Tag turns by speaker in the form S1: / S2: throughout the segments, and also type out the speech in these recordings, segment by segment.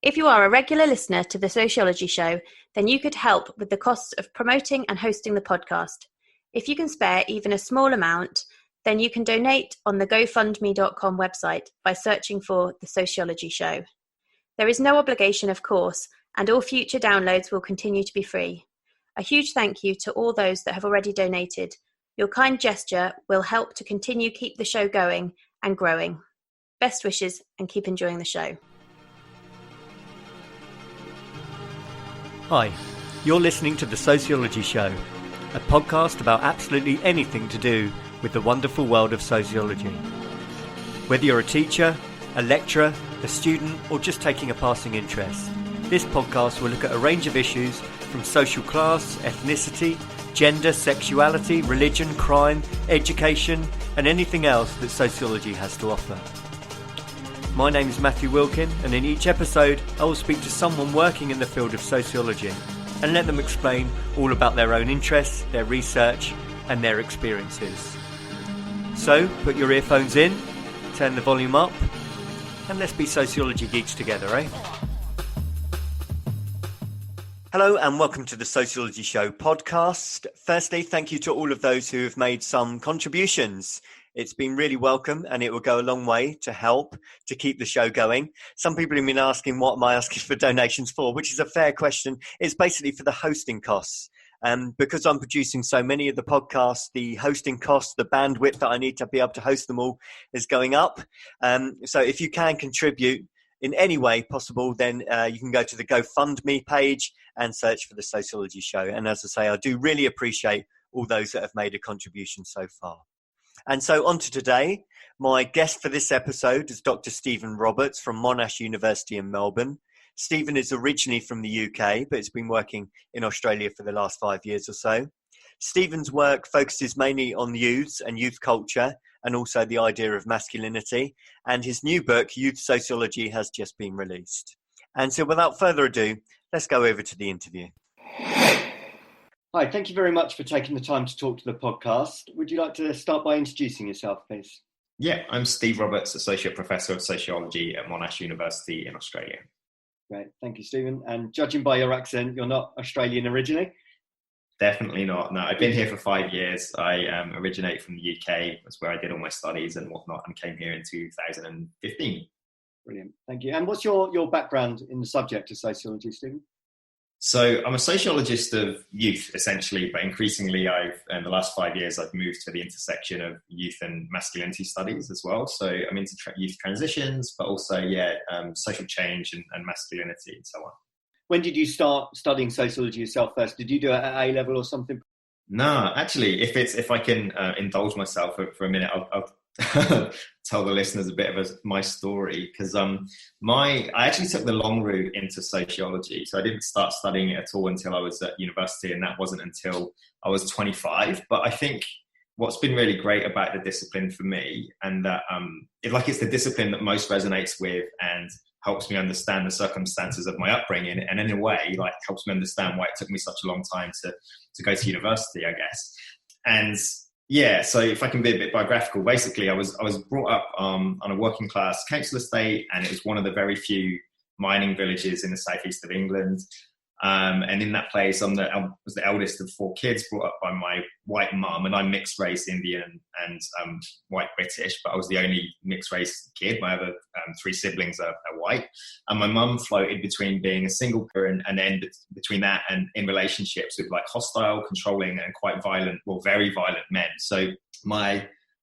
S1: If you are a regular listener to the Sociology Show, then you could help with the costs of promoting and hosting the podcast. If you can spare even a small amount, then you can donate on the GoFundMe.com website by searching for The Sociology Show. There is no obligation, of course, and all future downloads will continue to be free. A huge thank you to all those that have already donated. Your kind gesture will help to continue keep the show going and growing. Best wishes and keep enjoying the show.
S2: Hi, you're listening to The Sociology Show, a podcast about absolutely anything to do with the wonderful world of sociology. Whether you're a teacher, a lecturer, a student, or just taking a passing interest, this podcast will look at a range of issues from social class, ethnicity, gender, sexuality, religion, crime, education, and anything else that sociology has to offer. My name is Matthew Wilkin, and in each episode I will speak to someone working in the field of sociology and let them explain all about their own interests, their research and their experiences. So put your earphones in, turn the volume up, and let's be sociology geeks together, eh? Hello and welcome to the Sociology Show podcast. Firstly, thank you to all of those who have made some contributions. It's been really welcome and it will go a long way to help to keep the show going. Some people have been asking, what am I asking for donations for? Which is a fair question. It's basically for the hosting costs. Because I'm producing so many of the podcasts, the hosting costs, the bandwidth that I need to be able to host them all is going up. So if you can contribute in any way possible, then you can go to the GoFundMe page and search for the Sociology Show. And as I say, I do really appreciate all those that have made a contribution so far. And so on to today. My guest for this episode is Dr. Stephen Roberts from Monash University in Melbourne. Stephen is originally from the UK, but has been working in Australia for the last 5 years or so. Stephen's work focuses mainly on youths and youth culture, and also the idea of masculinity. And his new book, Youth Sociology, has just been released. And so without further ado, let's go over to the interview. Hi, thank you very much for taking the time to talk to the podcast. Would you like to start by introducing yourself, please?
S3: Yeah, I'm Steve Roberts, Associate Professor of Sociology at Monash University in Australia.
S2: Great, thank you, Stephen. And judging by your accent, you're not Australian originally?
S3: Definitely not. No, I've been here for 5 years. I originate from the UK. That's where I did all my studies and whatnot, and came here in 2015.
S2: Brilliant, thank you. And what's your background in the subject of sociology, Stephen?
S3: So I'm a sociologist of youth, essentially, but increasingly in the last 5 years, I've moved to the intersection of youth and masculinity studies as well. So I'm into youth transitions, but also, social change and masculinity and so on.
S2: When did you start studying sociology yourself first? Did you do it at A level or something?
S3: No, actually, if I can indulge myself for a minute, I'll tell the listeners a bit of my story, because I actually took the long route into sociology. So I didn't start studying it at all until I was at university, and that wasn't until I was 25. But I think what's been really great about the discipline for me, and that it's the discipline that most resonates with and helps me understand the circumstances of my upbringing, and in a way, helps me understand why it took me such a long time to go to university, I guess. And yeah, so if I can be a bit biographical, basically I was brought up on a working class council estate, and it was one of the very few mining villages in the southeast of England. And in that place, I was the eldest of 4 kids, brought up by my white mum, and I'm mixed race Indian and white British, but I was the only mixed race kid. My other 3 siblings are white. And my mum floated between being a single parent and then between that and in relationships with hostile, controlling and quite violent, very violent men. So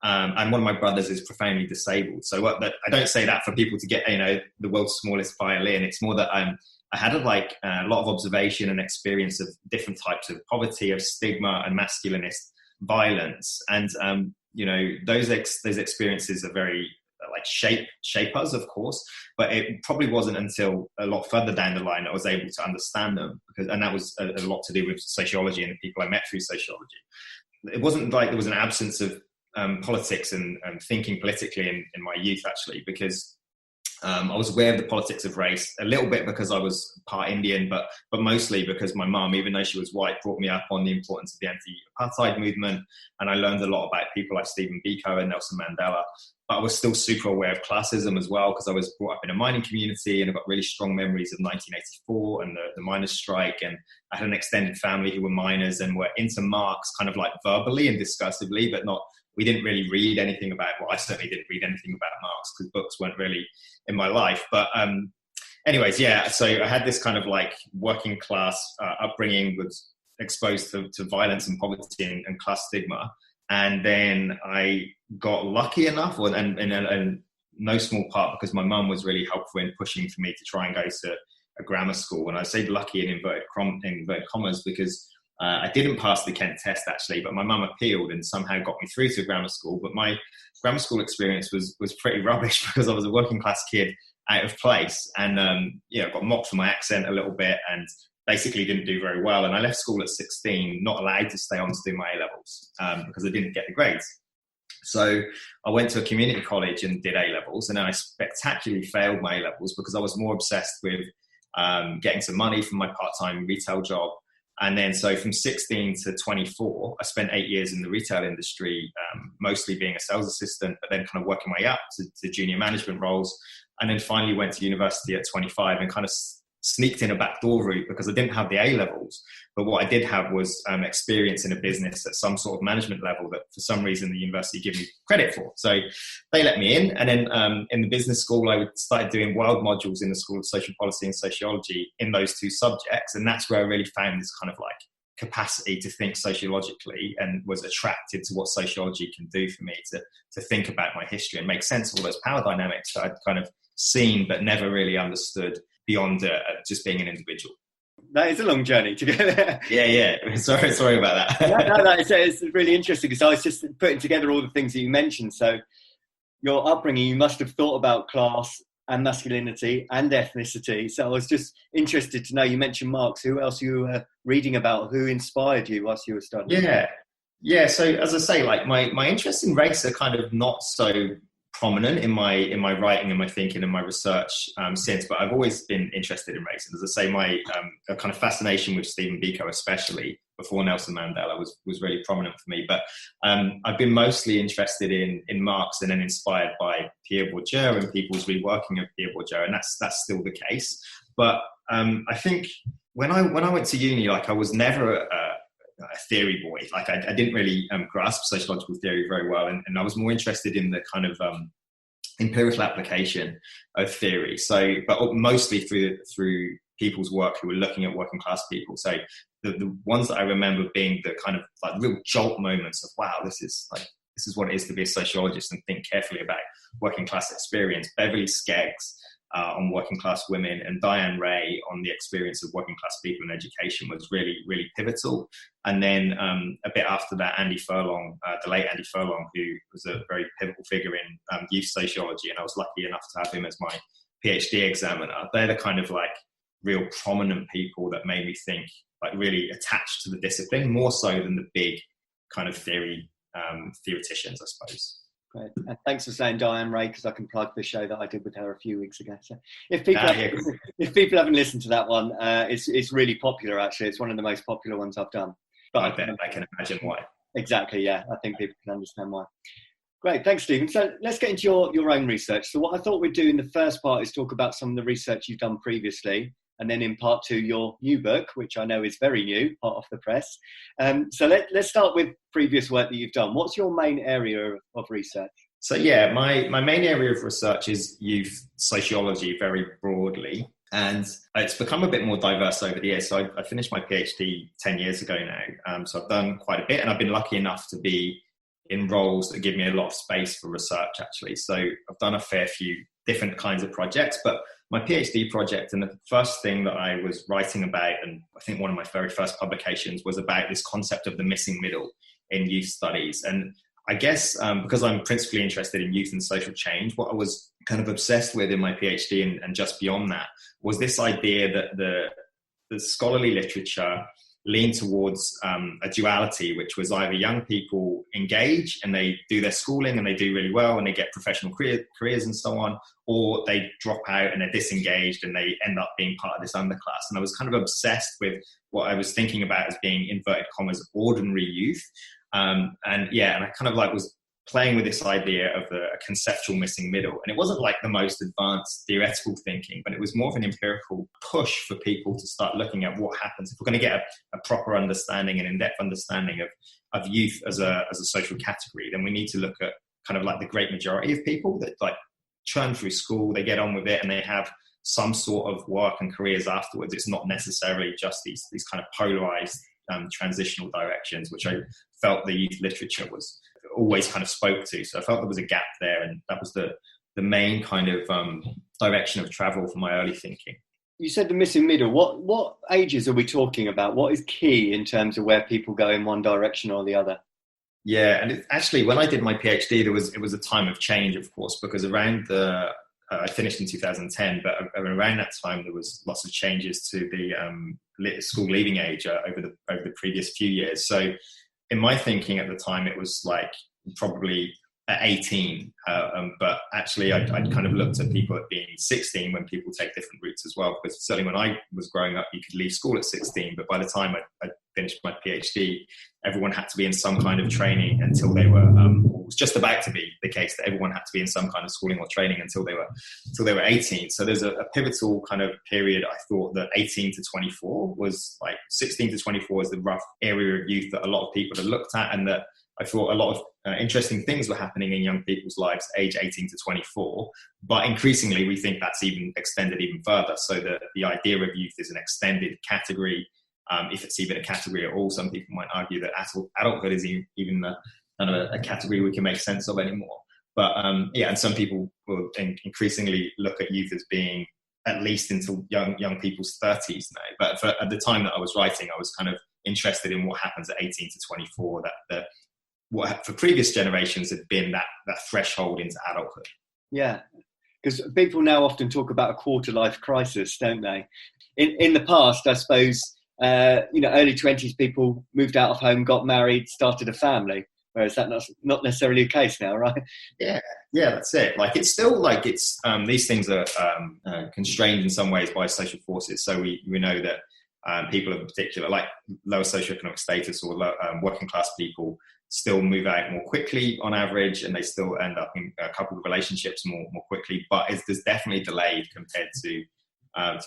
S3: and one of my brothers is profoundly disabled. So I don't say that for people to get, the world's smallest violin. It's more that I had a lot of observation and experience of different types of poverty, of stigma and masculinist violence. And, those experiences are very shape us, of course, but it probably wasn't until a lot further down the line that I was able to understand them, and that was a lot to do with sociology and the people I met through sociology. It wasn't like there was an absence of politics and thinking politically in my youth, actually, because I was aware of the politics of race a little bit because I was part Indian, but mostly because my mum, even though she was white, brought me up on the importance of the anti-apartheid movement, and I learned a lot about people like Stephen Biko and Nelson Mandela. but I was still super aware of classism as well, because I was brought up in a mining community, and I've got really strong memories of 1984 and the miners' strike. And I had an extended family who were miners and were into Marx kind of like verbally and discursively, but we didn't really read anything about, well, I certainly didn't read anything about Marx because books weren't really in my life. But anyways, yeah, so I had this kind of like working class upbringing, was exposed to violence and poverty and class stigma. And then I got lucky enough, and no small part because my mum was really helpful in pushing for me to try and go to a grammar school. And I say lucky in inverted commas because I didn't pass the Kent test actually, but my mum appealed and somehow got me through to grammar school. But my grammar school experience was pretty rubbish because I was a working class kid out of place, and got mocked for my accent a little bit, and basically didn't do very well. And I left school at 16, not allowed to stay on to do my A-levels because I didn't get the grades. So I went to a community college and did A-levels, and then I spectacularly failed my A-levels because I was more obsessed with getting some money from my part-time retail job. And then so from 16 to 24, I spent 8 years in the retail industry, mostly being a sales assistant, but then kind of working my way up to junior management roles. And then finally went to university at 25 and kind of sneaked in a backdoor route because I didn't have the A-levels. But what I did have was experience in a business at some sort of management level that for some reason the university gave me credit for. So they let me in. And then in the business school, I started doing world modules in the School of Social Policy and Sociology in those two subjects. And that's where I really found this kind of like capacity to think sociologically, and was attracted to what sociology can do for me to think about my history and make sense of all those power dynamics that I'd kind of seen but never really understood beyond just being an individual.
S4: That is a long journey to get there.
S3: Yeah. Sorry about that.
S4: No, it's really interesting because I was just putting together all the things that you mentioned. So your upbringing, you must have thought about class and masculinity and ethnicity. So I was just interested to know, you mentioned Marx, who else you were reading about, who inspired you whilst you were studying?
S3: Yeah. So as I say, like my interest in race are kind of not so prominent in my writing and my thinking and my research since, but I've always been interested in race. And as I say, my kind of fascination with Stephen Biko, especially before Nelson Mandela, was really prominent for me. But I've been mostly interested in Marx, and then inspired by Pierre Bourdieu and people's reworking of Pierre Bourdieu, and that's still the case. But I think when I went to uni, like I was never a theory boy. Like I didn't really grasp sociological theory very well, and I was more interested in the kind of empirical application of theory. So, but mostly through people's work who were looking at working class people. So the ones that I remember being the kind of like real jolt moments of, wow, this is what it is to be a sociologist and think carefully about working class experience. Beverly Skeggs on working class women, and Diane Ray on the experience of working class people in education was really, really pivotal. And then a bit after that, Andy Furlong, the late Andy Furlong, who was a very pivotal figure in youth sociology, and I was lucky enough to have him as my PhD examiner. They're the kind of like real prominent people that made me think, like really attached to the discipline, more so than the big kind of theoreticians, I suppose.
S4: Great. Thanks for saying Diane Ray, because I can plug the show that I did with her a few weeks ago. So if people haven't listened to that one, it's really popular, actually. It's one of the most popular ones I've done. But
S3: I bet I can imagine why.
S4: Exactly, yeah. I think people can understand why. Great, thanks, Stephen. So let's get into your own research. So what I thought we'd do in the first part is talk about some of the research you've done previously, and then in part two, your new book, which I know is very new, hot off the press. So let's start with previous work that you've done. What's your main area of research?
S3: So yeah, my main area of research is youth sociology very broadly. And it's become a bit more diverse over the years. So I finished my PhD 10 years ago now. So I've done quite a bit, and I've been lucky enough to be in roles that give me a lot of space for research, actually. So I've done a fair few different kinds of projects, but my PhD project, and the first thing that I was writing about, and I think one of my very first publications, was about this concept of the missing middle in youth studies. And I guess because I'm principally interested in youth and social change, what I was kind of obsessed with in my PhD and just beyond that was this idea that the scholarly literature leaned towards a duality, which was either young people engage and they do their schooling and they do really well and they get professional careers and so on, or they drop out and they're disengaged and they end up being part of this underclass. And I was kind of obsessed with what I was thinking about as being, inverted commas, ordinary youth. And I kind of like was playing with this idea of a conceptual missing middle. And it wasn't like the most advanced theoretical thinking, but it was more of an empirical push for people to start looking at what happens. If we're going to get a proper understanding and in-depth understanding of youth as a social category, then we need to look at kind of like the great majority of people that like churn through school, they get on with it, and they have some sort of work and careers afterwards. It's not necessarily just these kind of polarized transitional directions, which I felt the youth literature was always kind of spoke to. So I felt there was a gap there, and that was the main kind of direction of travel for my early thinking.
S4: You said the missing middle. What ages are we talking about? What is key in terms of where people go in one direction or the other?
S3: Yeah, and actually, when I did my PhD, it was a time of change, of course, because around I finished in 2010, but around that time there was lots of changes to the school leaving age over the previous few years. So, in my thinking at the time, it was like probably at 18, but actually I'd kind of looked at people at being 16 when people take different routes as well, because certainly when I was growing up, you could leave school at 16, but by the time I finished my PhD, everyone had to be in some kind of training until they were, it was just about to be the case that everyone had to be in some kind of schooling or training until they were 18. So there's a pivotal kind of period. I thought that 18 to 24 was like 16 to 24 is the rough area of youth that a lot of people had looked at, and that I thought a lot of interesting things were happening in young people's lives, age 18 to 24. But increasingly, we think that's even extended even further. So the idea of youth is an extended category, if it's even a category at all. Some people might argue that adulthood is even a category we can make sense of anymore. But and some people will increasingly look at youth as being at least into young people's 30s now. But at the time that I was writing, I was kind of interested in what happens at 18 to 24, what for previous generations had been that threshold into adulthood.
S4: Yeah, because people now often talk about a quarter life crisis, don't they? In the past, I suppose, early 20s people moved out of home, got married, started a family, whereas that's not necessarily the case now, right?
S3: Yeah, that's it. Like it's still like it's these things are constrained in some ways by social forces. So we know that people in particular, like lower socioeconomic status or working class people, still move out more quickly on average, and they still end up in a couple of relationships more quickly. But there's definitely delayed compared to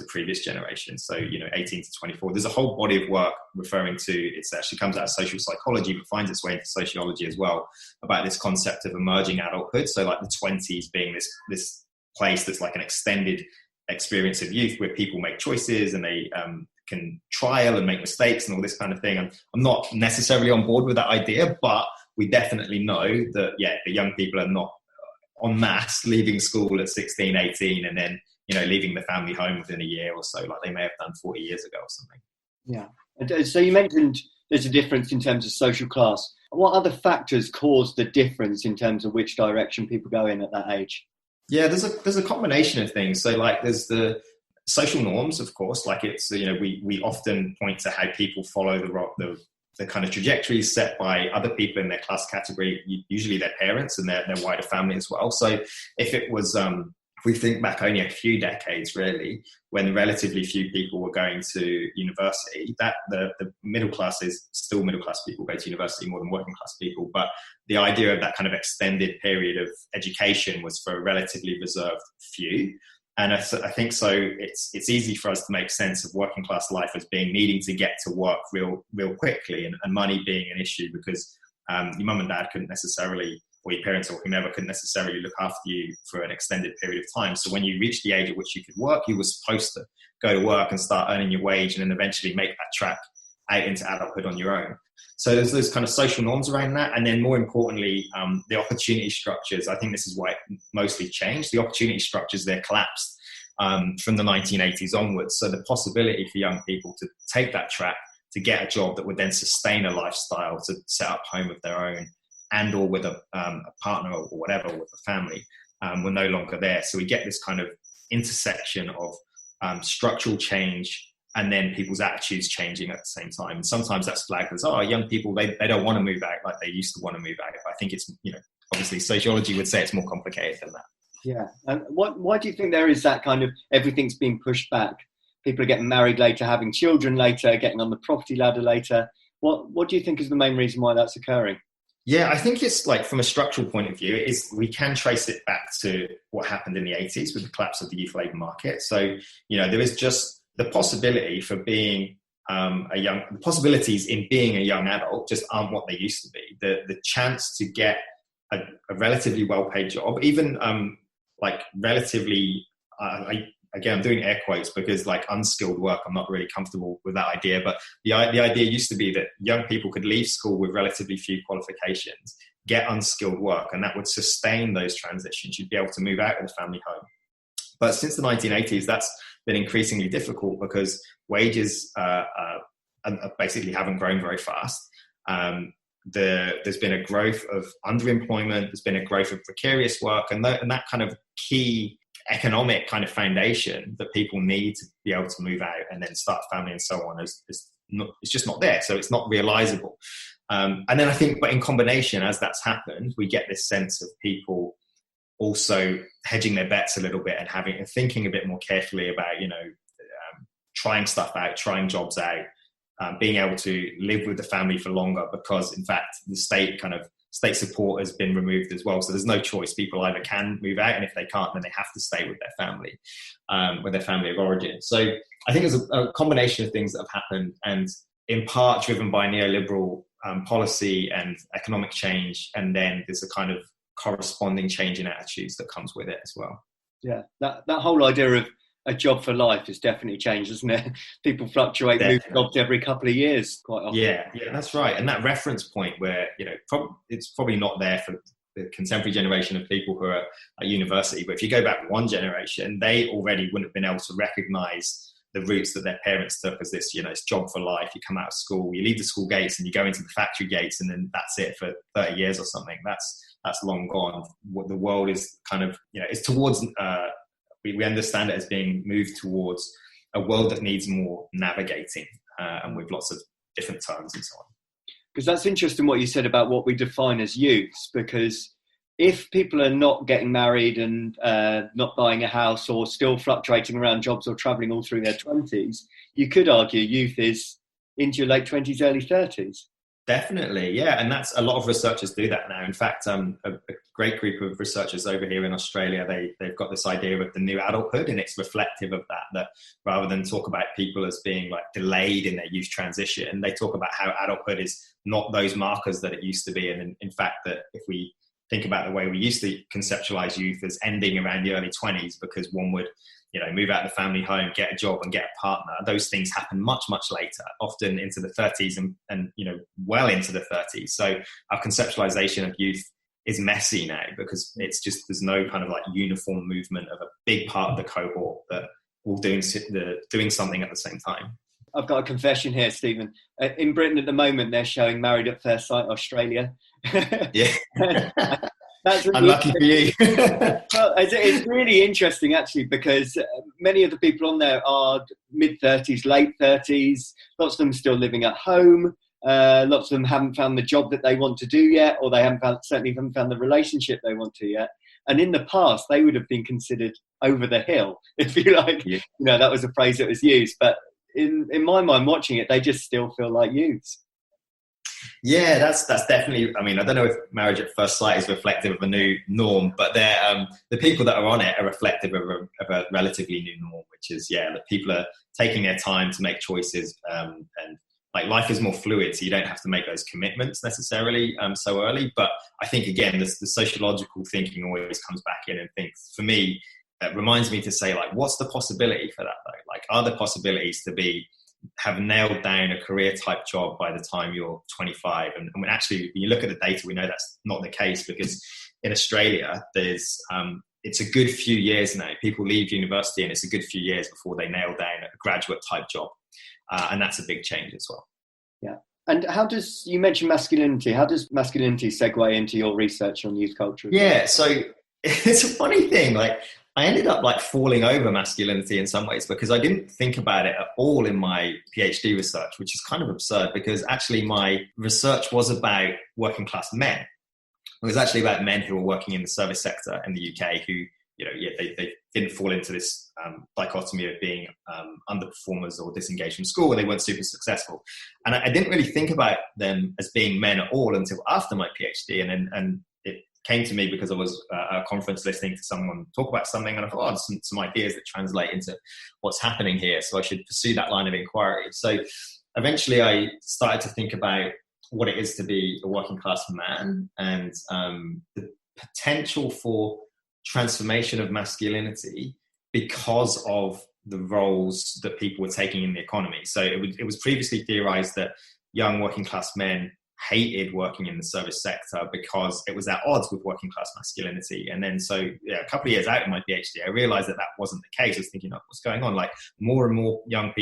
S3: previous generations. So 18 to 24. There's a whole body of work referring to. It actually comes out of social psychology, but finds its way into sociology as well, about this concept of emerging adulthood. So like the 20s being this place that's like an extended experience of youth where people make choices and they can trial and make mistakes and all this kind of thing. And I'm not necessarily on board with that idea, but we definitely know that, the young people are not en masse leaving school at 16, 18, and then, leaving the family home within a year or so, like they may have done 40 years ago or something.
S4: Yeah. And so you mentioned there's a difference in terms of social class. What other factors cause the difference in terms of which direction people go in at that age?
S3: Yeah, there's a combination of things. So like there's the social norms, of course, like it's, we often point to how people follow the kind of trajectories set by other people in their class category, usually their parents and their wider family as well. So if it was, if we think back only a few decades really, when relatively few people were going to university, that the middle class is still middle class people go to university more than working class people. But the idea of that kind of extended period of education was for a relatively reserved few. And I think so. It's easy for us to make sense of working class life as being needing to get to work real quickly, and money being an issue because your mum and dad couldn't necessarily, or your parents or whomever couldn't necessarily look after you for an extended period of time. So when you reached the age at which you could work, you were supposed to go to work and start earning your wage, and then eventually make that track out into adulthood on your own. So there's those kind of social norms around that. And then more importantly, the opportunity structures. I think this is why it mostly changed. The opportunity structures there collapsed from the 1980s onwards. So the possibility for young people to take that track, to get a job that would then sustain a lifestyle, to set up home of their own, and or with a partner or whatever, with a family, were no longer there. So we get this kind of intersection of structural change and then people's attitudes changing at the same time. And sometimes that's flagged as, young people, they don't want to move out like they used to want to move out. I think it's, obviously sociology would say it's more complicated than that.
S4: Yeah. And why do you think there is that kind of everything's being pushed back? People are getting married later, having children later, getting on the property ladder later. What do you think is the main reason why that's occurring?
S3: Yeah, I think it's like, from a structural point of view, we can trace it back to what happened in the 80s with the collapse of the youth labour market. So, there is just the possibility for being the possibilities in being a young adult just aren't what they used to be. The chance to get a relatively well-paid job, even like relatively, again, I'm doing air quotes because like unskilled work, I'm not really comfortable with that idea. But the idea used to be that young people could leave school with relatively few qualifications, get unskilled work, and that would sustain those transitions. You'd be able to move out of the family home. But since the 1980s, that's been increasingly difficult because wages basically haven't grown very fast. There's been a growth of underemployment. There's been a growth of precarious work, and that kind of key economic kind of foundation that people need to be able to move out and then start a family and so on it's just not there. So it's not realizable. And then I think, but in combination, as that's happened, we get this sense of people also hedging their bets a little bit and thinking a bit more carefully about, trying stuff out, trying jobs out, being able to live with the family for longer because, in fact, the state support has been removed as well. So there's no choice. People either can move out, and if they can't, then they have to stay with their family, of origin. So I think there's a combination of things that have happened, and in part driven by neoliberal policy and economic change. And then there's a kind of corresponding change in attitudes that comes with it as well.
S4: Yeah, that whole idea of a job for life has definitely changed, hasn't it? People fluctuate, move jobs every couple of years quite often.
S3: Yeah, that's right. And that reference point where, it's probably not there for the contemporary generation of people who are at university. But if you go back one generation, they already wouldn't have been able to recognize the routes that their parents took as this, it's job for life. You come out of school, you leave the school gates and you go into the factory gates, and then that's it for 30 years or something. That's long gone. What the world is kind of, it's towards, we understand it as being moved towards a world that needs more navigating, and with lots of different terms and so on.
S4: Because that's interesting what you said about what we define as youths, because if people are not getting married and not buying a house or still fluctuating around jobs or travelling all through their 20s, you could argue youth is into your late 20s, early 30s.
S3: Definitely, yeah. And that's a lot of researchers do that now. In fact, a great group of researchers over here in Australia, they've got this idea of the new adulthood, and it's reflective of that rather than talk about people as being like delayed in their youth transition, they talk about how adulthood is not those markers that it used to be. And in fact, that if we think about the way we used to conceptualize youth as ending around the early 20s, because one would move out of the family home, get a job and get a partner. Those things happen much, much later, often into the 30s and well into the 30s. So our conceptualization of youth is messy now because it's just, there's no kind of like uniform movement of a big part of the cohort that all doing something at the same time.
S4: I've got a confession here, Stephen. In Britain at the moment, they're showing Married at First Sight Australia.
S3: Yeah.
S4: That's really
S3: unlucky for you.
S4: Well, it's really interesting actually, because many of the people on there are mid-30s, late 30s. Lots of them still living at home. Lots of them haven't found the job that they want to do yet, or they certainly haven't found the relationship they want to yet. And in the past, they would have been considered over the hill, if you like. Yeah. That was a phrase that was used. But in my mind, watching it, they just still feel like youths.
S3: Yeah, that's definitely. I mean, I don't know if Marriage at First Sight is reflective of a new norm, but they're the people that are on it are reflective of a relatively new norm, which is that people are taking their time to make choices, and like life is more fluid, so you don't have to make those commitments necessarily so early. But I think again, the sociological thinking always comes back in and thinks, for me, it reminds me to say, like, what's the possibility for that though? Like, are there possibilities to have nailed down a career type job by the time you're 25? And when actually, when you look at the data, we know that's not the case, because in Australia, there's it's a good few years now. People leave university and it's a good few years before they nail down a graduate type job. And that's a big change as well.
S4: Yeah. And you mentioned masculinity, how does masculinity segue into your research on youth culture?
S3: Yeah, so it's a funny thing. Like, I ended up like falling over masculinity in some ways because I didn't think about it at all in my PhD research, which is kind of absurd, because actually my research was about working class men. It was actually about men who were working in the service sector in the UK who they didn't fall into this dichotomy of being underperformers or disengaged from school, and they weren't super successful. And I didn't really think about them as being men at all until after my PhD, and it came to me because I was at a conference listening to someone talk about something, and I thought, some ideas that translate into what's happening here, so I should pursue that line of inquiry. So eventually I started to think about what it is to be a working class man, and the potential for transformation of masculinity because of the roles that people were taking in the economy. So it was previously theorized that young working class men hated working in the service sector because it was at odds with working class masculinity. And then a couple of years out of my PhD, I realized that wasn't the case. I was thinking, what's going on? Like, more and more young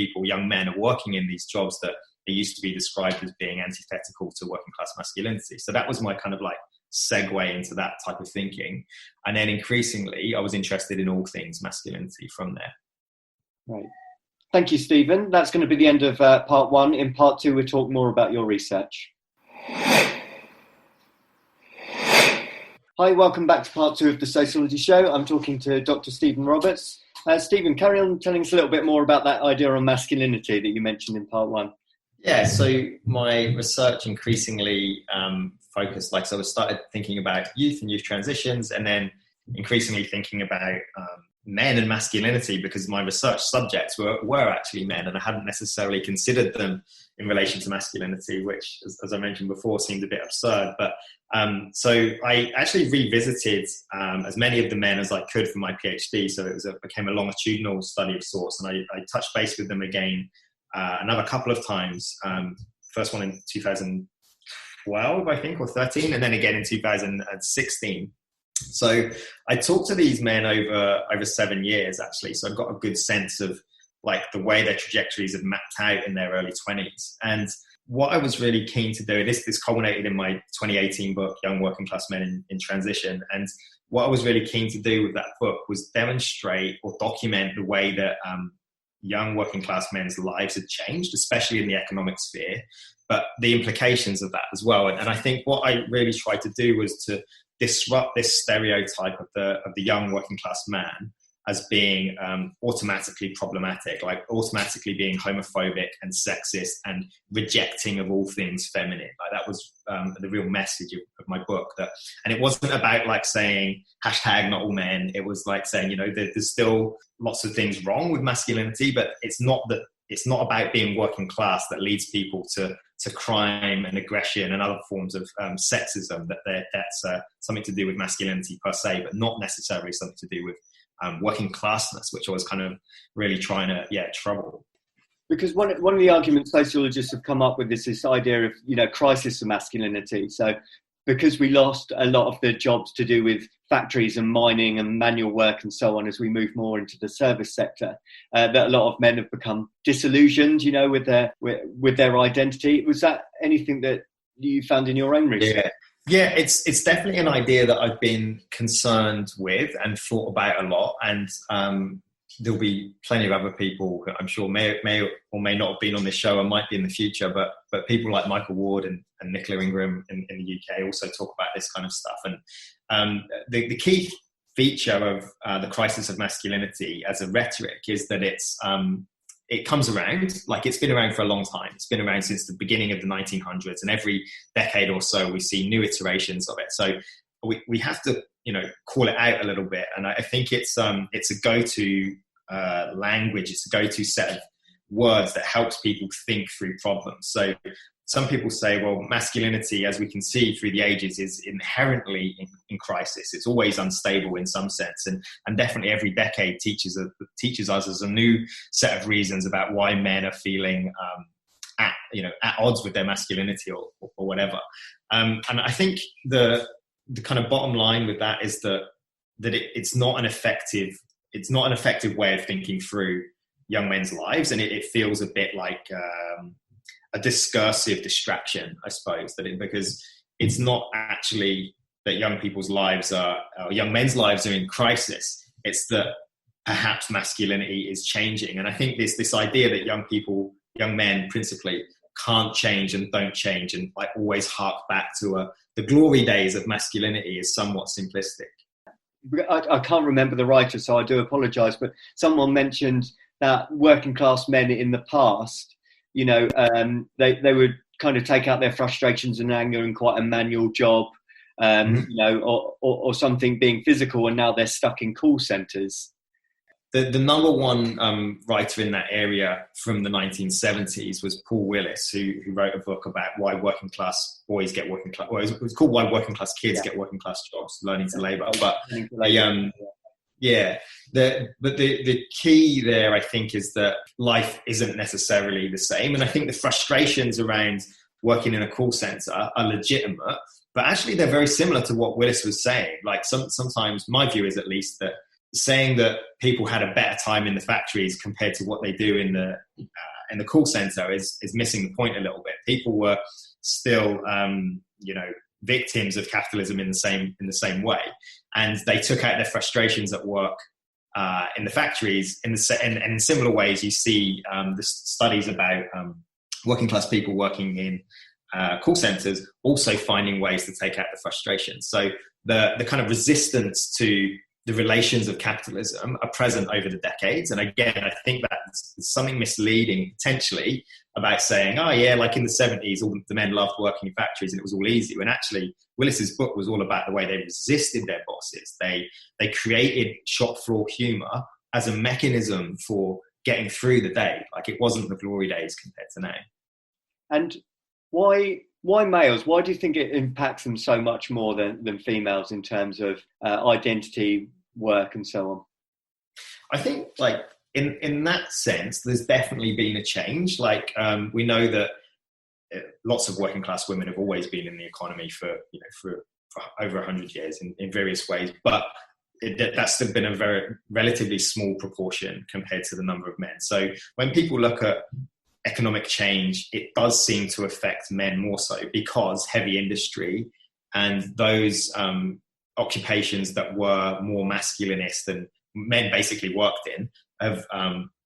S3: men are working in these jobs that they used to be described as being antithetical to working class masculinity. So that was my kind of like segue into that type of thinking. And then increasingly, I was interested in all things masculinity from there.
S4: Right. Thank you, Stephen. That's going to be the end of part one. In part two, we'll talk more about your research. Hi, welcome back to part two of the Sociology Show. I'm talking to Dr. Stephen Roberts. Stephen, carry on telling us a little bit more about that idea on masculinity that you mentioned in part one.
S3: Yeah, so my research increasingly focused, I started thinking about youth and youth transitions, and then increasingly thinking about men and masculinity, because my research subjects were actually men, and I hadn't necessarily considered them in relation to masculinity, which, as I mentioned before, seemed a bit absurd. But so I actually revisited as many of the men as I could for my PhD. So it became a longitudinal study of sorts, and I touched base with them again another couple of times. First one in 2012, I think, or 13, and then again in 2016. So I talked to these men over 7 years, actually. So I've got a good sense of like the way their trajectories have mapped out in their early 20s. And what I was really keen to do, this culminated in my 2018 book, Young Working Class Men in Transition. And what I was really keen to do with that book was demonstrate or document the way that young working class men's lives had changed, especially in the economic sphere, but the implications of that as well. And I think what I really tried to do was to disrupt this stereotype of the young working class man as being automatically problematic, like automatically being homophobic and sexist and rejecting of all things feminine. Like that was the real message of my book. And it wasn't about like saying hashtag not all men. It was like saying, there's still lots of things wrong with masculinity, but it's not about being working class that leads people to crime and aggression and other forms of sexism. That's something to do with masculinity per se, but not necessarily something to do with working classness, which I was kind of really trying to trouble.
S4: Because one of the arguments sociologists have come up with is this idea of crisis of masculinity. So because we lost a lot of the jobs to do with factories and mining and manual work and so on as we move more into the service sector, that a lot of men have become disillusioned, with their identity. Was that anything that you found in your own research?
S3: Yeah, it's definitely an idea that I've been concerned with and thought about a lot. And there'll be plenty of other people who I'm sure may or may not have been on this show and might be in the future, but people like Michael Ward and Nicola Ingram in the UK also talk about this kind of stuff. And the key feature of the crisis of masculinity as a rhetoric is that it comes around, like it's been around for a long time. It's been around since the beginning of the 1900s, and every decade or so we see new iterations of it. So we have to, call it out a little bit. And I think it's a go-to language. It's a go-to set of words that helps people think through problems. So some people say, well, masculinity, as we can see through the ages, is inherently in crisis. It's always unstable in some sense. And definitely every decade teaches us as a new set of reasons about why men are feeling at odds with their masculinity or whatever. And I think the kind of bottom line with that is that it's not an effective way of thinking through young men's lives. And it feels a bit like a discursive distraction, I suppose, because it's not actually that young people's lives young men's lives are in crisis. It's that perhaps masculinity is changing. And I think this idea that young men principally can't change and don't change and like always hark back to the glory days of masculinity is somewhat simplistic.
S4: I can't remember the writer, so I do apologise, but someone mentioned that working class men in the past, you know, they would kind of take out their frustrations and anger in quite a manual job, you know, or something being physical, and now they're stuck in call centres.
S3: The number one writer in that area from the 1970s was Paul Willis, who wrote a book about why working class boys get working class. Well, it was called Why Working Class Kids Get Working Class Jobs, Learning to Labour. But the key there, I think, is that life isn't necessarily the same, and I think the frustrations around working in a call centre are legitimate, but actually they're very similar to what Willis was saying. Like sometimes my view is, at least, that saying that people had a better time in the factories compared to what they do in the call center is missing the point a little bit. People were still, victims of capitalism in the same way, and they took out their frustrations at work in the factories in similar ways. You see the studies about working class people working in call centers also finding ways to take out the frustration. So the kind of resistance to the relations of capitalism are present over the decades. And again, I think that's something misleading potentially about saying, oh yeah, like in the 70s, all the men loved working in factories and it was all easy. When actually Willis's book was all about the way they resisted their bosses. They created shop floor humor as a mechanism for getting through the day. Like, it wasn't the glory days compared to now.
S4: And why males? Why do you think it impacts them so much more than females in terms of identity, work, and so on?
S3: I think, like, in that sense, there's definitely been a change. Like, we know that lots of working class women have always been in the economy for over 100 years in various ways, but that's been a very relatively small proportion compared to the number of men. So when people look at economic change, it does seem to affect men more so, because heavy industry and those occupations that were more masculinist and men basically worked in have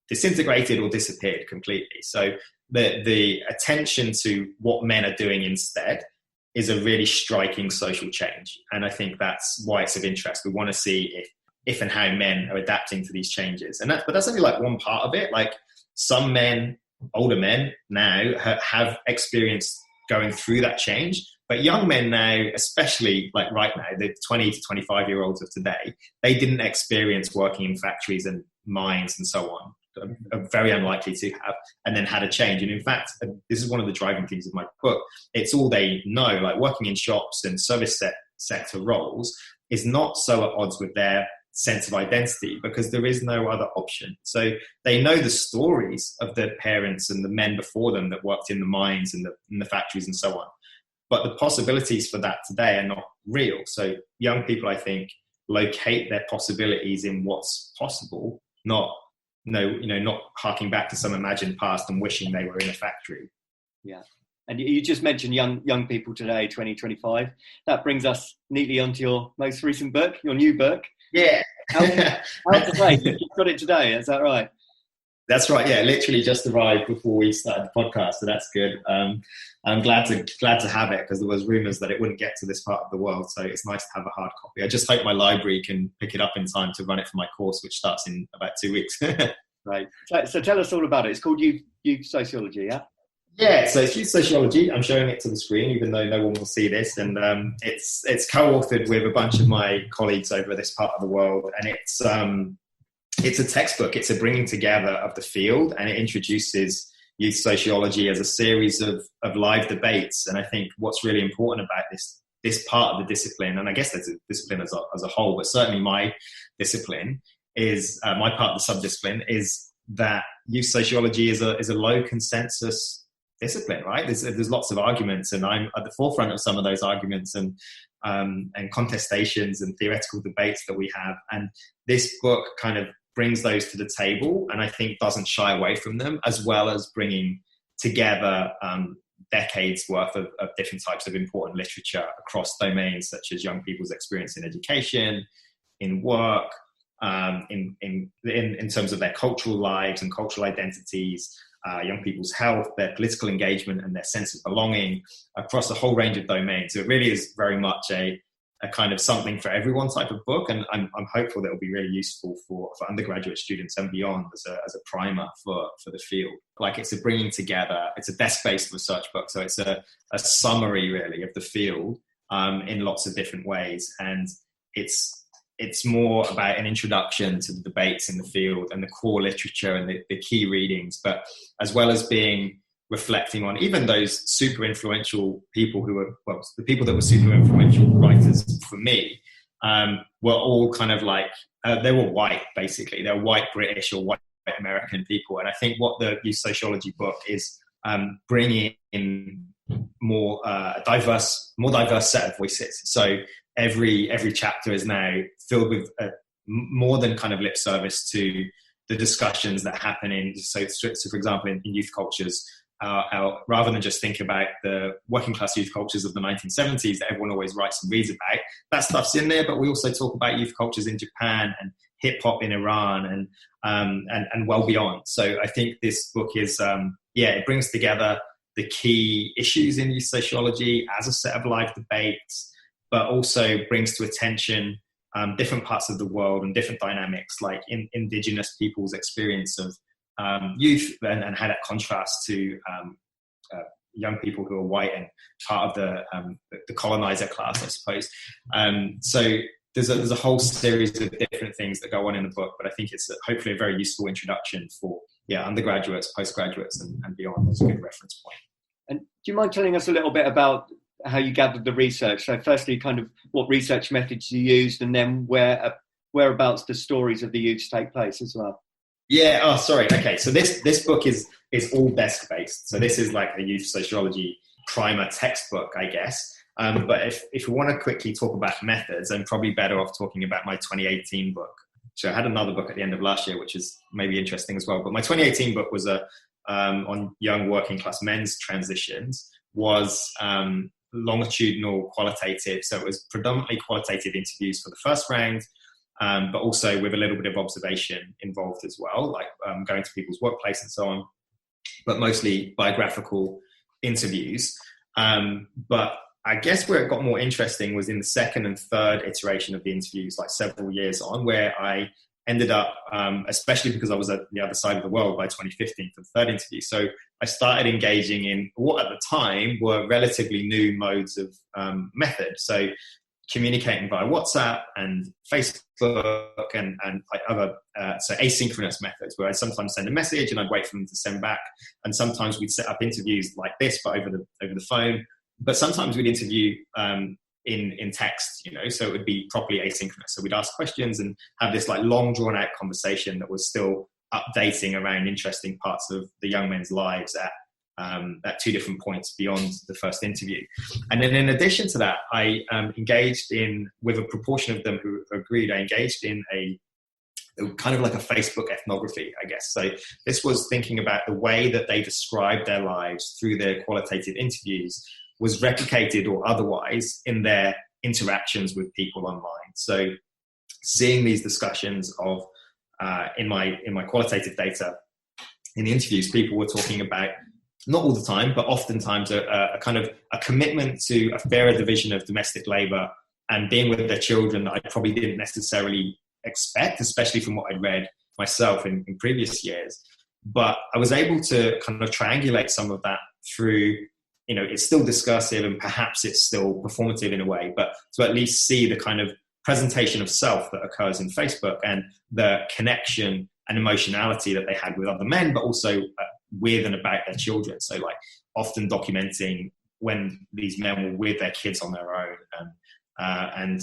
S3: disintegrated or disappeared completely. So the attention to what men are doing instead is a really striking social change. And I think that's why it's of interest. We want to see if and how men are adapting to these changes. But that's only like one part of it. Like, some men, older men now, have experienced going through that change. But young men now, especially like right now, the 20 to 25-year-olds of today, they didn't experience working in factories and mines and so on. Are very unlikely to have, and then had a change. And in fact, this is one of the driving themes of my book. It's all they know. Like, working in shops and service sector roles is not so at odds with their sense of identity, because there is no other option. So they know the stories of their parents and the men before them that worked in the mines and the factories and so on. But the possibilities for that today are not real. So young people, I think, locate their possibilities in what's possible, not harking back to some imagined past and wishing they were in a factory.
S4: Yeah. And you just mentioned young people today, 2025. That brings us neatly onto your most recent book, your new book.
S3: Yeah.
S4: How's today? You got it today, is that right?
S3: That's right. Yeah, literally just arrived before we started the podcast, so that's good. I'm glad to have it, because there was rumours that it wouldn't get to this part of the world, so it's nice to have a hard copy. I just hope my library can pick it up in time to run it for my course, which starts in about 2 weeks.
S4: Right. So tell us all about it. It's called Youth Sociology, yeah?
S3: Yeah, so it's Youth Sociology. I'm showing it to the screen, even though no one will see this. And it's co-authored with a bunch of my colleagues over this part of the world. And it's a textbook. It's a bringing together of the field, and it introduces youth sociology as a series of live debates. And I think what's really important about this part of the discipline, and I guess that's a discipline as a whole, but certainly my discipline is my part of the subdiscipline, is that youth sociology is a low consensus discipline, right? There's lots of arguments, and I'm at the forefront of some of those arguments and contestations and theoretical debates that we have. And this book kind of brings those to the table, and I think doesn't shy away from them, as well as bringing together decades worth of different types of important literature across domains such as young people's experience in education, in work, in terms of their cultural lives and cultural identities, young people's health, their political engagement and their sense of belonging across a whole range of domains. So it really is very much a a kind of something for everyone type of book, and I'm hopeful that it'll be really useful for undergraduate students and beyond as a primer for the field. Like, it's a bringing together, it's a desk-based research book, so it's a summary really of the field in lots of different ways, and it's more about an introduction to the debates in the field and the core literature and the key readings, but as well as being reflecting on even those super influential people who were, well, the people that were super influential writers for me, were all kind of like, they were white, basically. They're white British or white American people. And I think what the Youth Sociology book is bringing in more diverse set of voices. So every chapter is now filled with more than kind of lip service to the discussions that happen in, so for example, in youth cultures, rather than just think about the working class youth cultures of the 1970s that everyone always writes and reads about. That stuff's in there, but we also talk about youth cultures in Japan and hip hop in Iran and well beyond. So I think this book is, it brings together the key issues in youth sociology as a set of live debates, but also brings to attention different parts of the world and different dynamics, like indigenous people's experience of youth and how that contrasts to young people who are white and part of the colonizer class, I suppose. So there's a whole series of different things that go on in the book, but I think it's hopefully a very useful introduction for undergraduates, postgraduates, and beyond. That's a good reference point.
S4: And do you mind telling us a little bit about how you gathered the research? So firstly, kind of what research methods you used, and then whereabouts the stories of the youths take place as well.
S3: Yeah. Oh, sorry. Okay. So this book is all desk based. So this is like a youth sociology primer textbook, I guess. But if we want to quickly talk about methods, I'm probably better off talking about my 2018 book. So I had another book at the end of last year, which is maybe interesting as well. But my 2018 book was on young working class men's transitions, was longitudinal qualitative. So it was predominantly qualitative interviews for the first round, but also with a little bit of observation involved as well, like going to people's workplace and so on, but mostly biographical interviews. But I guess where it got more interesting was in the second and third iteration of the interviews, like several years on, where I ended up, especially because I was at the other side of the world by 2015 for the third interview. So I started engaging in what at the time were relatively new modes of method. So communicating via WhatsApp and Facebook and like other so asynchronous methods, where I'd sometimes send a message and I'd wait for them to send back. And sometimes we'd set up interviews like this, but over the phone. But sometimes we'd interview in text, so it would be properly asynchronous. So we'd ask questions and have this like long drawn out conversation that was still updating around interesting parts of the young men's lives at two different points beyond the first interview. And then in addition to that, I engaged with a proportion of them who agreed, I engaged in a kind of like a Facebook ethnography, I guess. So this was thinking about the way that they described their lives through their qualitative interviews was replicated or otherwise in their interactions with people online. So seeing these discussions of, in my qualitative data, in the interviews, people were talking about, not all the time, but oftentimes a kind of a commitment to a fairer division of domestic labour and being with their children that I probably didn't necessarily expect, especially from what I'd read myself in previous years. But I was able to kind of triangulate some of that through, it's still discursive and perhaps it's still performative in a way, but to at least see the kind of presentation of self that occurs in Facebook and the connection and emotionality that they had with other men, but also with and about their children. So like often documenting when these men were with their kids on their own and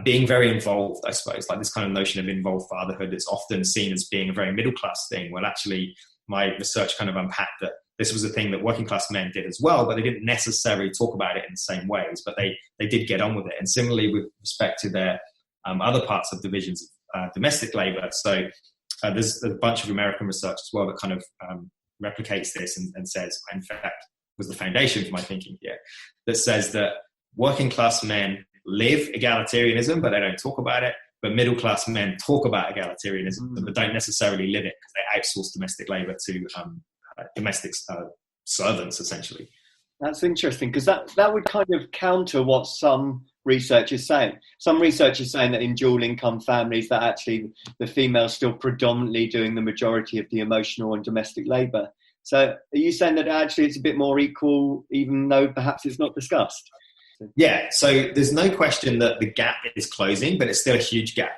S3: being very involved, I suppose, like this kind of notion of involved fatherhood is often seen as being a very middle class thing. Well, actually my research kind of unpacked that this was a thing that working class men did as well, but they didn't necessarily talk about it in the same ways, but they did get on with it. And similarly with respect to their other parts of divisions of domestic labour. So there's a bunch of American research as well that kind of replicates this and says, in fact, was the foundation for my thinking here, that says that working class men live egalitarianism, but they don't talk about it. But middle class men talk about egalitarianism, but don't necessarily live it because they outsource domestic labour to domestic servants, essentially.
S4: That's interesting, because that would kind of counter what some research is saying. Some research is saying that in dual income families that actually the female's still predominantly doing the majority of the emotional and domestic labour. So are you saying that actually it's a bit more equal, even though perhaps it's not discussed?
S3: Yeah, so there's no question that the gap is closing, but it's still a huge gap.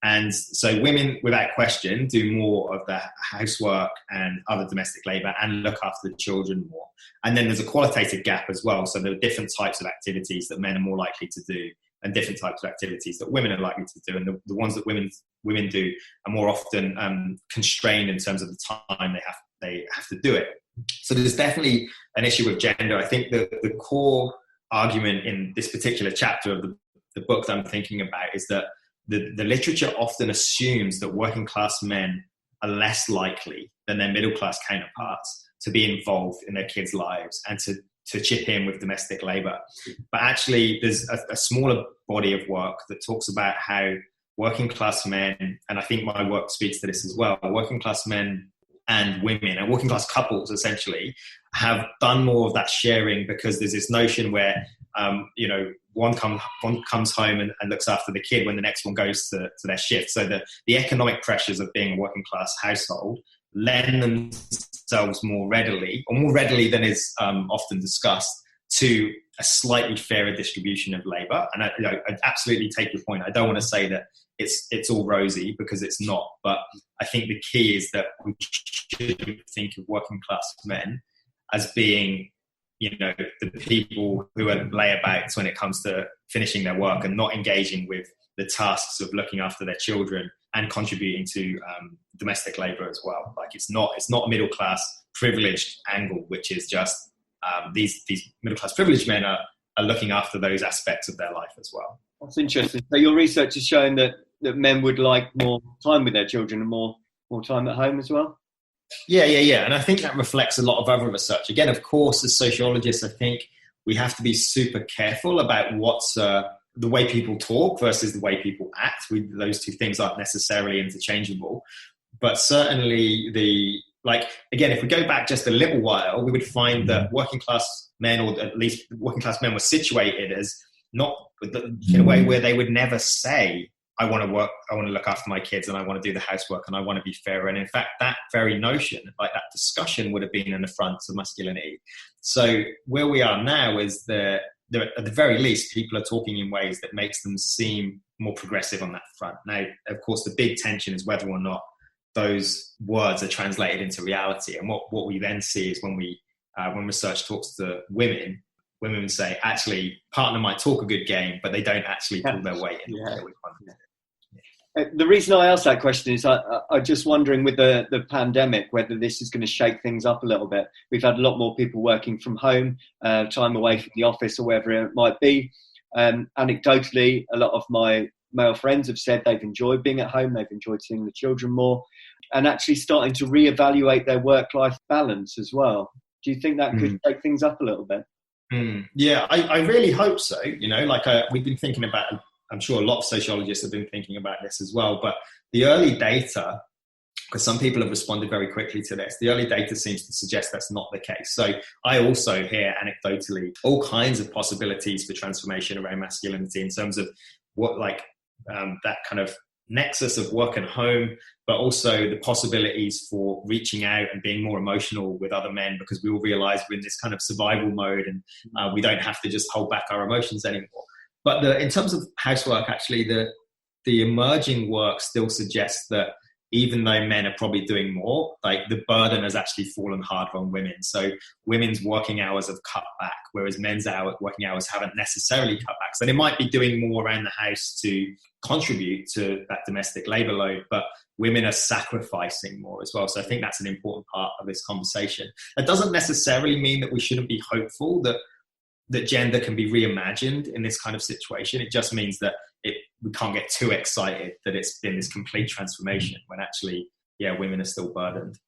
S3: And so women, without question, do more of the housework and other domestic labour and look after the children more. And then there's a qualitative gap as well. So there are different types of activities that men are more likely to do and different types of activities that women are likely to do. And the ones that women do are more often constrained in terms of the time they have to do it. So there's definitely an issue with gender. I think that the core argument in this particular chapter of the book that I'm thinking about is that the literature often assumes that working class men are less likely than their middle class counterparts to be involved in their kids' lives and to chip in with domestic labour. But actually, there's a smaller body of work that talks about how working class men, and I think my work speaks to this as well, working class men and women and working class couples essentially have done more of that sharing because there's this notion where one comes home and looks after the kid when the next one goes to their shift. So the economic pressures of being a working class household lend themselves more readily than is often discussed to a slightly fairer distribution of labour. And I absolutely take your point. I don't want to say that it's all rosy because it's not, but I think the key is that we shouldn't think of working class men as being, the people who are layabouts when it comes to finishing their work and not engaging with the tasks of looking after their children and contributing to domestic labour as well. Like it's not a middle class privileged angle, which is just these middle class privileged men are looking after those aspects of their life as well.
S4: That's interesting. So your research has shown that men would like more time with their children and more time at home as well?
S3: Yeah. And I think that reflects a lot of other research. Again, of course, as sociologists, I think we have to be super careful about what's the way people talk versus the way people act. Those two things aren't necessarily interchangeable. But certainly again, if we go back just a little while, we would find that working class men, or at least working class men, were situated as not in a way where they would never say, I want to work, I want to look after my kids, and I want to do the housework, and I want to be fairer. And in fact, that very notion, like that discussion, would have been an affront to masculinity. So where we are now is that at the very least, people are talking in ways that makes them seem more progressive on that front. Now, of course, the big tension is whether or not those words are translated into reality. And what we then see is when research talks to women say, actually, partner might talk a good game, but they don't actually pull their weight in.
S4: The reason I asked that question is I'm just wondering with the pandemic whether this is going to shake things up a little bit. We've had a lot more people working from home, time away from the office or wherever it might be. Anecdotally, a lot of my male friends have said they've enjoyed being at home, they've enjoyed seeing the children more, and actually starting to reevaluate their work-life balance as well. Do you think that could shake things up a little bit?
S3: Yeah, I really hope so. We've been thinking about, I'm sure a lot of sociologists have been thinking about this as well, but the early data, because some people have responded very quickly to this, the early data seems to suggest that's not the case. So I also hear anecdotally all kinds of possibilities for transformation around masculinity in terms of what that kind of nexus of work and home, but also the possibilities for reaching out and being more emotional with other men, because we all realize we're in this kind of survival mode and we don't have to just hold back our emotions anymore. But in terms of housework, actually, the emerging work still suggests that even though men are probably doing more, like the burden has actually fallen harder on women. So women's working hours have cut back, whereas men's working hours haven't necessarily cut back. So they might be doing more around the house to contribute to that domestic labour load, but women are sacrificing more as well. So I think that's an important part of this conversation. That doesn't necessarily mean that we shouldn't be hopeful that gender can be reimagined in this kind of situation. It just means that we can't get too excited that it's been this complete transformation when actually, women are still burdened.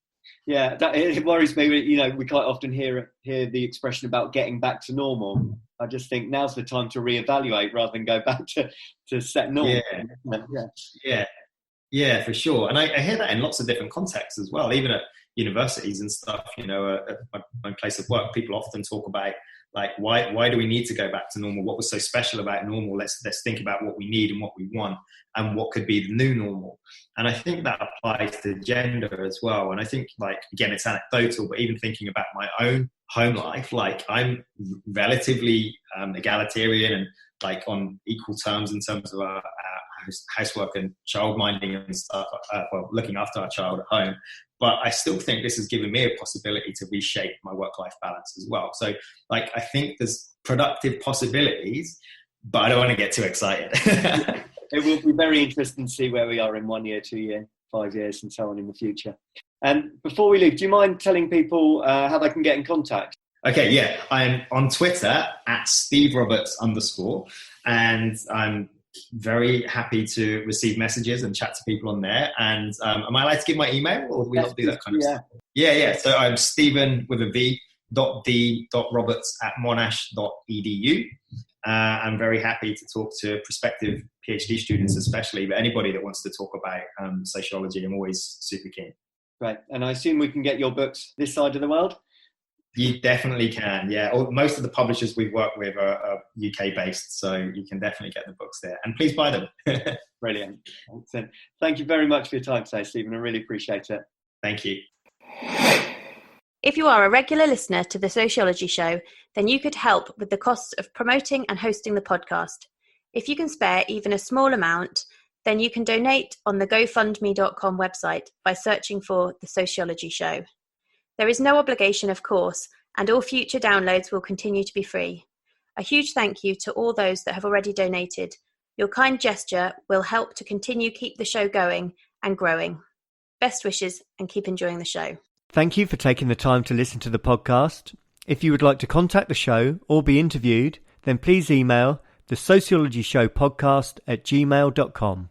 S4: Yeah, it worries me. We quite often hear the expression about getting back to normal. I just think now's the time to reevaluate rather than go back to set normal.
S3: Yeah, for sure. And I hear that in lots of different contexts as well, even at universities and stuff. At my place of work, people often talk about Like, why do we need to go back to normal? What was so special about normal? Let's think about what we need and what we want and what could be the new normal. And I think that applies to gender as well. And I think, like, again, it's anecdotal, but even thinking about my own home life, like, I'm relatively egalitarian and like on equal terms in terms of our housework and child minding and stuff, looking after our child at home. But I still think this has given me a possibility to reshape my work-life balance as well. So, like, I think there's productive possibilities, but I don't want to get too excited.
S4: It will be very interesting to see where we are in 1 year, 2 year, 5 years, and so on in the future. And before we leave, do you mind telling people how they can get in contact?
S3: Okay, yeah. I'm on Twitter at SteveRoberts_, and I'm very happy to receive messages and chat to people on there. And am I allowed to give my email, or do we not do that kind of stuff? Yeah. So I'm Stephen with a V .d.roberts@monash.edu. I'm very happy to talk to prospective PhD students, especially, but anybody that wants to talk about sociology. I'm always super keen.
S4: Right, and I assume we can get your books this side of the world?
S3: You definitely can, yeah. Most of the publishers we work with are UK based, so you can definitely get the books there. And please buy them.
S4: Brilliant. Excellent. Thank you very much for your time today, Stephen. I really appreciate it.
S3: Thank you.
S1: If you are a regular listener to the Sociology Show, then you could help with the costs of promoting and hosting the podcast. If you can spare even a small amount, then you can donate on the GoFundMe.com website by searching for The Sociology Show. There is no obligation, of course, and all future downloads will continue to be free. A huge thank you to all those that have already donated. Your kind gesture will help to continue keep the show going and growing. Best wishes and keep enjoying the show.
S2: Thank you for taking the time to listen to the podcast. If you would like to contact the show or be interviewed, then please email thesociologyshowpodcast@gmail.com.